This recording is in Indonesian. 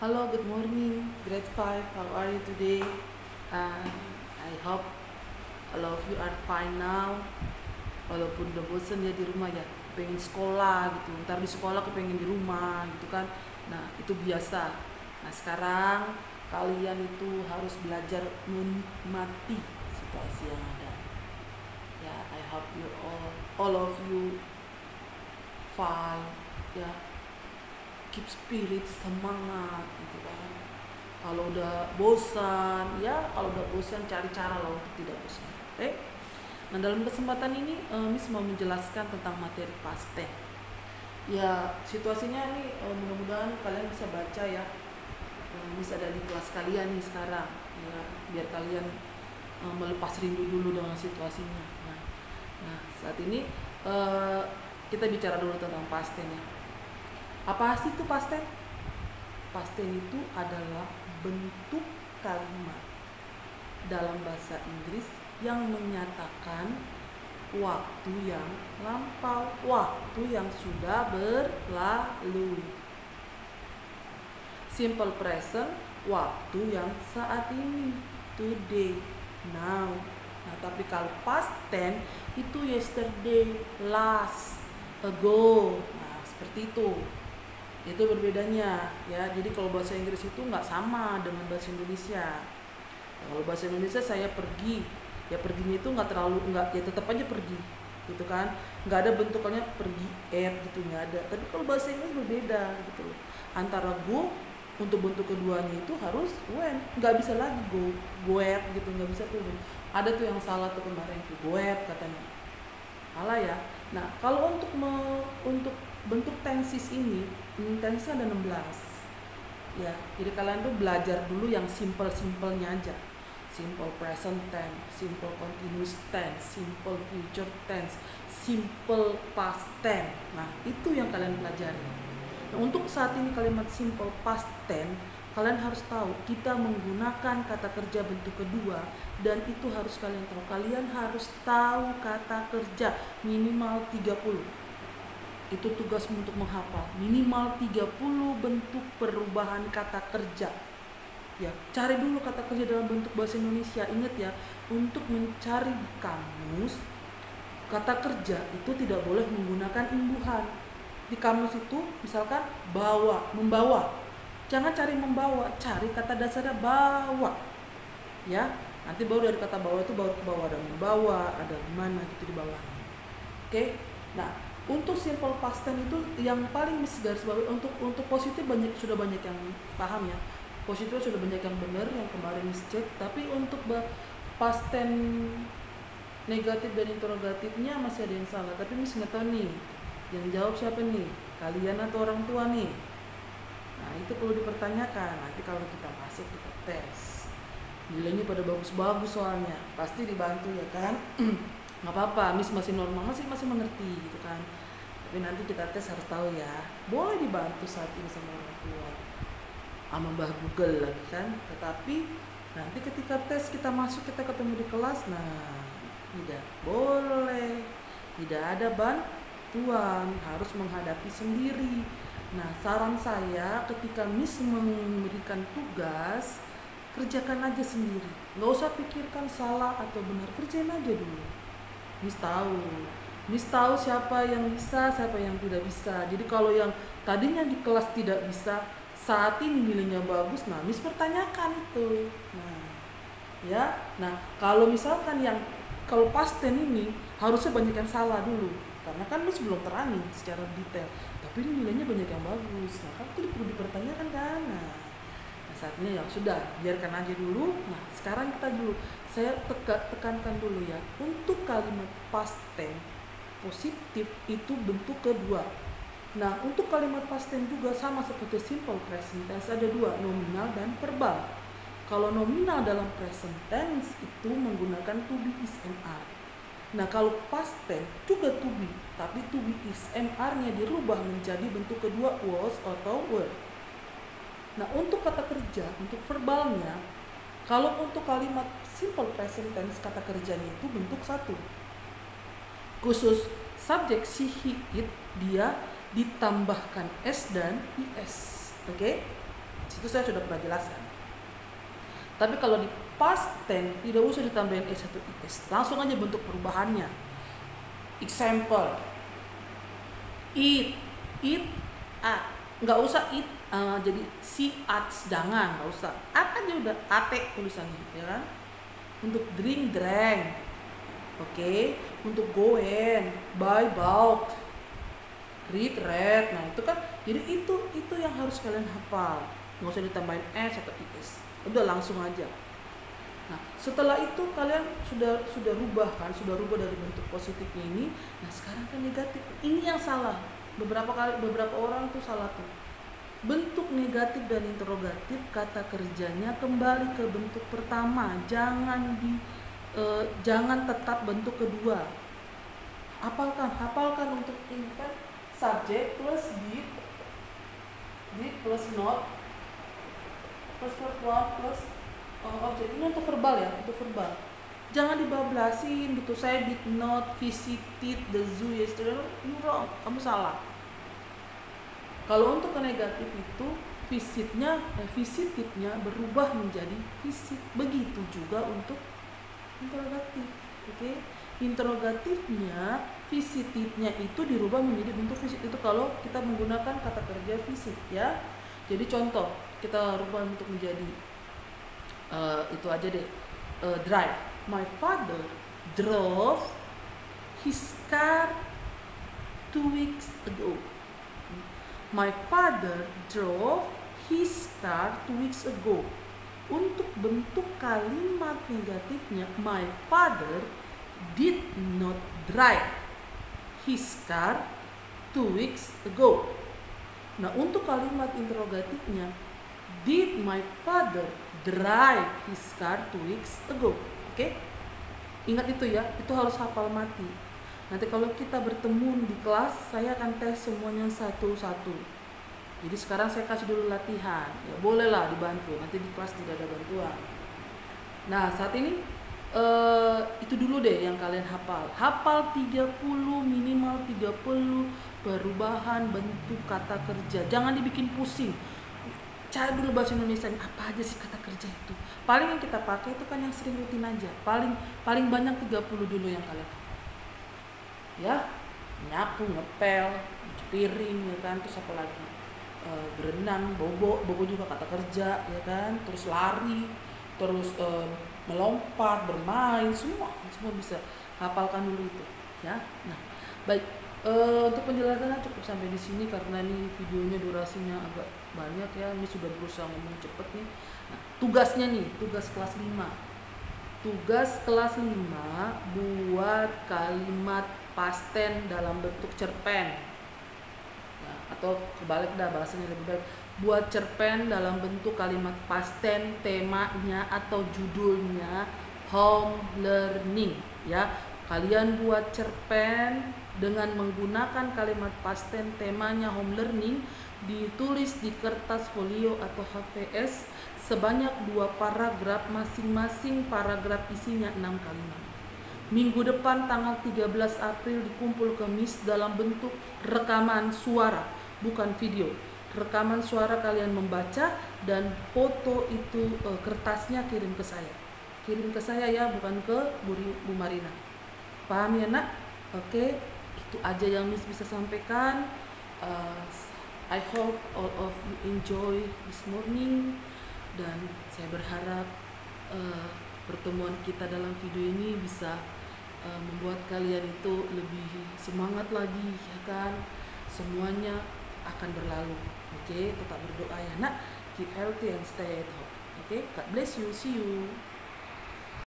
Hello, good morning, grade 5. How are you today? I hope all of you are fine now. Walaupun udah bosen ya di rumah ya, pengen sekolah gitu. Ntar di sekolah kepengen di rumah gitu kan. Nah, itu biasa. Nah, sekarang kalian itu harus belajar menikmati situasi yang ada. Ya, I hope you all of you fine. Ya, keep spirit, semangat gitu kan. Kalau udah bosan, ya kalau udah bosan cari cara lah untuk tidak bosan. Oke? Nah, dalam kesempatan ini Miss mau menjelaskan tentang materi past tense. Ya, situasinya nih mudah-mudahan kalian bisa baca ya. Miss ada di kelas kalian nih sekarang ya, biar kalian melepas rindu dulu dengan situasinya. Nah, saat ini kita bicara dulu tentang past tense ya. Apa sih itu past tense? Past tense itu adalah bentuk kalimat dalam bahasa Inggris yang menyatakan waktu yang lampau, waktu yang sudah berlalu. Simple present, waktu yang saat ini, today, now. Nah, tapi kalau past tense itu yesterday, last, ago. Nah, seperti itu. Itu berbedanya ya. Jadi kalau bahasa Inggris itu nggak sama dengan bahasa Indonesia. Kalau bahasa Indonesia saya pergi, ya perginya itu nggak ya tetap aja pergi gitu kan, nggak ada bentukannya pergi gitu, nggak ada. Tapi kalau bahasa Inggris berbeda gitu loh, antara go untuk bentuk keduanya itu harus when, nggak bisa lagi go gitu, nggak bisa tuh. Ada tuh yang salah tuh kemarin tuh go katanya, salah ya. Nah, kalau untuk bentuk tenses ini, tenses ada 16 ya. Jadi kalian tuh belajar dulu yang simple-simpelnya aja. Simple present tense, simple continuous tense, simple future tense, simple past tense. Nah, itu yang kalian pelajari. Nah, untuk saat ini kalimat simple past tense, kalian harus tahu kita menggunakan kata kerja bentuk kedua, dan itu harus kalian tahu. Kalian harus tahu kata kerja minimal 30. Itu tugas untuk menghafal minimal 30 bentuk perubahan kata kerja. Ya, cari dulu kata kerja dalam bentuk bahasa Indonesia. Ingat ya, untuk mencari di kamus kata kerja itu tidak boleh menggunakan imbuhan. Di kamus itu misalkan bawa, membawa. Jangan cari membawa, cari kata dasarnya bawa. Ya, nanti baru dari kata bawa itu baru ke bawah, ada membawa, ada gimana gitu di bawahnya. Oke? Nah, untuk simple past tense itu yang paling garis bawah, untuk positif sudah banyak yang paham ya. Positif sudah banyak yang benar yang kemarin cek, tapi untuk past tense negatif dan interrogatifnya masih ada yang salah. Tapi Miss nggak tahu nih, yang jawab siapa nih, kalian atau orang tua nih. Nah, itu perlu dipertanyakan. Nanti kalau kita masuk kita tes, nilainya pada bagus-bagus soalnya pasti dibantu ya kan. Nggak apa-apa, Miss masih normal, masih mengerti gitu kan. Tapi nanti kita tes harus tahu ya, boleh dibantu saat ini sama orang tua, sama Mbah Google lagi kan. Tetapi nanti ketika tes kita masuk, kita ketemu di kelas, nah tidak boleh, tidak ada bantuan, harus menghadapi sendiri. Nah, saran saya ketika Miss memberikan tugas, kerjakan aja sendiri, nggak usah pikirkan salah atau benar, kerjain aja dulu. Miss tahu siapa yang bisa, siapa yang tidak bisa. Jadi kalau yang tadinya di kelas tidak bisa, saat ini nilainya bagus, nah Miss pertanyakan itu. Nah, ya. Nah, kalau misalkan kalau past tense ini harusnya banyak yang salah dulu, karena kan Miss belum terangin secara detail. Tapi ini nilainya banyak yang bagus. Nah, kan itu perlu dipertanyakan kan. Nah, saat ini ya sudah, biarkan aja dulu. Nah, sekarang kita dulu, saya tekankan dulu ya, untuk kalimat past tense positif itu bentuk kedua. Nah, untuk kalimat past tense juga sama seperti simple present tense, ada dua, nominal dan verbal. Kalau nominal dalam present tense itu menggunakan to be is are. Nah, kalau past tense juga to be, tapi to be is are-nya dirubah menjadi bentuk kedua was atau were. Nah, untuk kata kerja, untuk verbalnya, kalau untuk kalimat simple present tense kata kerjanya itu bentuk satu. Khusus subjek she, he, it, dia ditambahkan s dan is. Oke? Situ saya sudah pernah jelaskan. Tapi kalau di past tense tidak usah ditambahin s atau is, langsung aja bentuk perubahannya. Example, eat, nggak usah eat, jadi si ats, jangan, nggak usah. At aja udah, ate tulisannya, ya kan? Untuk drink, drank, oke. Untuk go and, buy, bought, read, read. Nah itu kan, jadi itu yang harus kalian hafal. Nggak usah ditambahin s atau is, udah langsung aja. Nah setelah itu kalian sudah rubah kan, sudah rubah dari bentuk positifnya ini. Nah sekarang kan negatif, ini yang salah. Beberapa orang tuh salah tuh. Bentuk negatif dan interrogatif kata kerjanya kembali ke bentuk pertama, jangan tetap bentuk kedua. Hafalkan untuk ini kan, subject plus did plus not plus verb one plus objek. Ini untuk verbal ya, untuk verbal. Jangan dibablasin gitu. Saya did not visited the zoo yesterday. You wrong, kamu salah. Kalau untuk ke negatif itu visitifnya berubah menjadi visit. Begitu juga untuk interrogatif. Oke. Interrogatifnya, visitifnya itu dirubah menjadi bentuk visit. Itu kalau kita menggunakan kata kerja visit ya. Jadi contoh, kita rubah untuk menjadi itu aja deh, drive. My father drove his car 2 weeks ago. My father drove his car 2 weeks ago. Untuk bentuk kalimat negatifnya, my father did not drive his car 2 weeks ago. Nah untuk kalimat interrogatifnya, did my father drive his car 2 weeks ago? Oke? Ingat itu ya, itu harus hafal mati. Nanti kalau kita bertemu di kelas, saya akan tes semuanya satu-satu. Jadi sekarang saya kasih dulu latihan. Ya bolehlah dibantu, nanti di kelas tidak ada bantuan. Nah saat ini itu dulu deh yang kalian hafal. Hafal 30, minimal 30 perubahan bentuk kata kerja. Jangan dibikin pusing. Cari dulu bahasa Indonesia, apa aja sih kata kerja itu. Paling yang kita pakai itu kan yang sering rutin aja. Paling banyak 30 dulu yang kalian hafal. Ya, nyapu, ngepel, cuci piring, ya kan, terus apa lagi, berenang, bobo juga kata kerja, ya kan, terus lari, terus melompat, bermain, semua bisa. Hafalkan dulu itu, ya. Nah, baik, untuk penjelasannya cukup sampai di sini karena ini videonya durasinya agak banyak ya. Ini sudah berusaha ngomong cepet nih. Nah, tugasnya nih, tugas kelas 5. Tugas kelas 5 buat kalimat past tense dalam bentuk cerpen. Nah, atau kebalik dah, bahasanya lebih baik. Buat cerpen dalam bentuk kalimat past tense, temanya atau judulnya home learning ya. Kalian buat cerpen dengan menggunakan kalimat past tense, temanya home learning, ditulis di kertas folio atau HVS sebanyak 2 paragraf, masing-masing paragraf isinya 6 kalimat. Minggu depan tanggal 13 April dikumpul ke Miss dalam bentuk rekaman suara, bukan video. Rekaman suara kalian membaca dan foto itu kertasnya kirim ke saya. Kirim ke saya ya, bukan ke Bu Marina. Paham ya nak? Oke, itu aja yang Miss bisa sampaikan. I hope all of you enjoy this morning dan saya berharap pertemuan kita dalam video ini bisa membuat kalian itu lebih semangat lagi, ya kan? Semuanya akan berlalu. Oke, tetap berdoa ya nak. Keep healthy and stay at home. Oke, God bless you. See you.